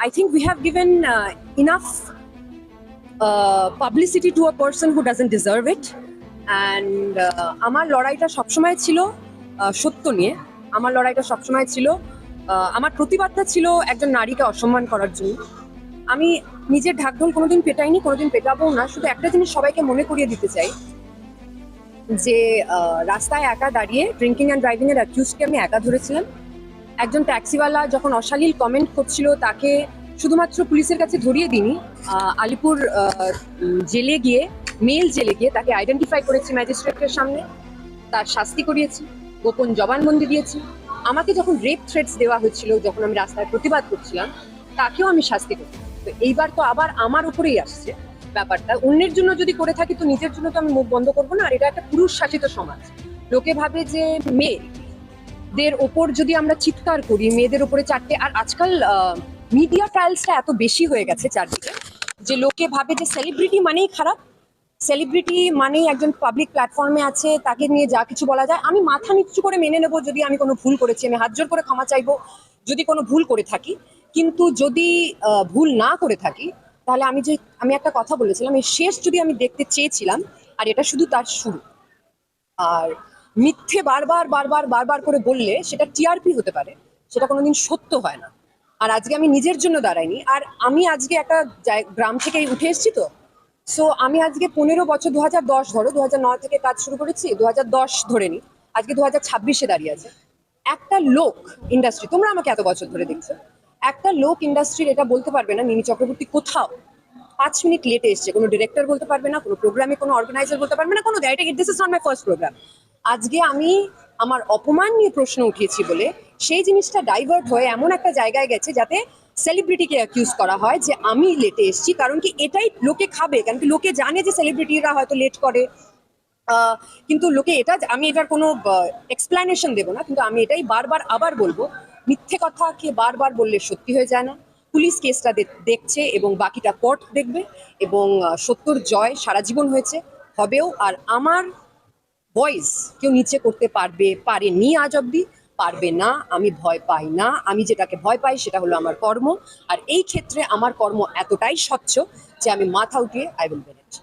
I think we have given enough publicity to a person who doesn't deserve it. And আমার লড়াইটা সবসময় ছিল সত্য নিয়ে। আমার লড়াইটা সবসময় ছিল, আমার প্রতিবাদটা ছিল একজন নারীকে অসম্মান করার জন্য। আমি নিজের ঢাকঢোল কোনোদিন পেটাইনি, কোনোদিন পেটাবো না। শুধু একটা জিনিস সবাইকে মনে করিয়ে দিতে চাই যে রাস্তায় একা দাঁড়িয়ে ড্রিঙ্কিং অ্যান্ড ড্রাইভিং এর অ্যাকিউজকে আমি একা ধরেছিলাম। একজন ট্যাক্সিওয়ালা যখন অশালীল কমেন্ট করছিল তাকে শুধুমাত্র পুলিশের কাছে ধরিয়ে দিইনি, আলিপুর জেলে গিয়ে, মেল জেলে গিয়ে তাকে আইডেন্টিফাই করেছি ম্যাজিস্ট্রেটের সামনে, তার শাস্তি করিয়েছি, গোপন জবানবন্দি দিয়েছি। আমাকে যখন রেপ থ্রেটস দেওয়া হয়েছিল, যখন আমি রাস্তায় প্রতিবাদ করছিলাম, তাকেও আমি শাস্তি করি। তো এইবার তো আবার আমার উপরেই আসছে ব্যাপারটা। অন্যের জন্য যদি করে থাকি তো নিজের জন্য তো আমি মুখ বন্ধ করবো না। আর এটা একটা পুরুষ শাসিত সমাজ। লোকে ভাবে যে মেয়েদের ওপর যদি আমরা চিৎকার করি, মেয়েদের ওপরে চারটে, আর আজকাল মিডিয়া ট্রায়ালসটা এত বেশি হয়ে গেছে চারদিকে যে লোকে ভাবে যে সেলিব্রিটি মানেই খারাপ, সেলিব্রিটি মানেই একজন পাবলিক প্ল্যাটফর্মে আছে, তাকে নিয়ে যা কিছু বলা যায়। আমি মাথা নিচু করে মেনে নেবো যদি আমি কোনো ভুল করেছি, আমি হাত জোর করে ক্ষমা চাইবো যদি কোনো ভুল করে থাকি। কিন্তু যদি ভুল না করে থাকি, তাহলে আমি একটা কথা বলেছিলাম, এই শেষ যদি আমি দেখতে চেয়েছিলাম, আর এটা শুধু তার শুরু। আর মিথ্যে বারবার বারবার বারবার করে বললে সেটা টিআরপি হতে পারে, সেটা কোনোদিন সত্য হয় না। আর আজকে আমি নিজের জন্য দাঁড়াইনি। আর আমি আজকে একটা গ্রাম থেকে উঠে এসেছি, তো সো আমি আজকে 15 বছর, 2010 ধরো, 2009 থেকে কাজ শুরু করেছি, 2010 ধরে নি, আজকে 2026-এ দাঁড়িয়ে আছে। একটা লোক ইন্ডাস্ট্রি, তোমরা আমাকে এত বছর ধরে দেখছো, একটা লোক ইন্ডাস্ট্রির এটা বলতে পারবে না মিমি চক্রবর্তী কোথাও 5 মিনিট লেটে এসছে। কোনো ডিরেক্টর বলতে পারবে না, কোনো প্রোগ্রামে কোনো অর্গানাইজার বলতে পারবে না, কোনো this is not my first program. আজকে আমি আমার অপমান নিয়ে প্রশ্ন উঠিয়েছি বলে সেই জিনিসটা ডাইভার্ট হয়ে এমন একটা জায়গায় গেছে যাতে সেলিব্রিটিকে অ্যাকিউজ করা হয় যে আমি লেটে এসেছি। কারণ কি এটাই লোকে খাবে, কারণ কি লোকে জানে যে সেলিব্রিটিরা হয়তো লেট করে, কিন্তু লোকে এটা, আমি এটার কোনো এক্সপ্লেনেশন দেবো না, কিন্তু আমি এটাই বারবার আবার বলবো, মিথ্যে কথাকে বারবার বললে সত্যি হয়ে যায় না। পুলিশ কেসটা দেখছে এবং বাকিটা কোর্ট দেখবে, এবং সত্যর জয় সারা জীবন হয়েছে, হবেও। আর আমার ভয়েস কেউ নিচে করতে পারেনি আজ অব্দি, পারবে না। আমি ভয় পাই না। আমি যেটাকে ভয় পাই সেটা হলো আমার কর্ম। আর এই ক্ষেত্রে আমার কর্ম এতটাই স্বচ্ছ যে আমি মাথা উঠিয়ে আই উইল বের ইট।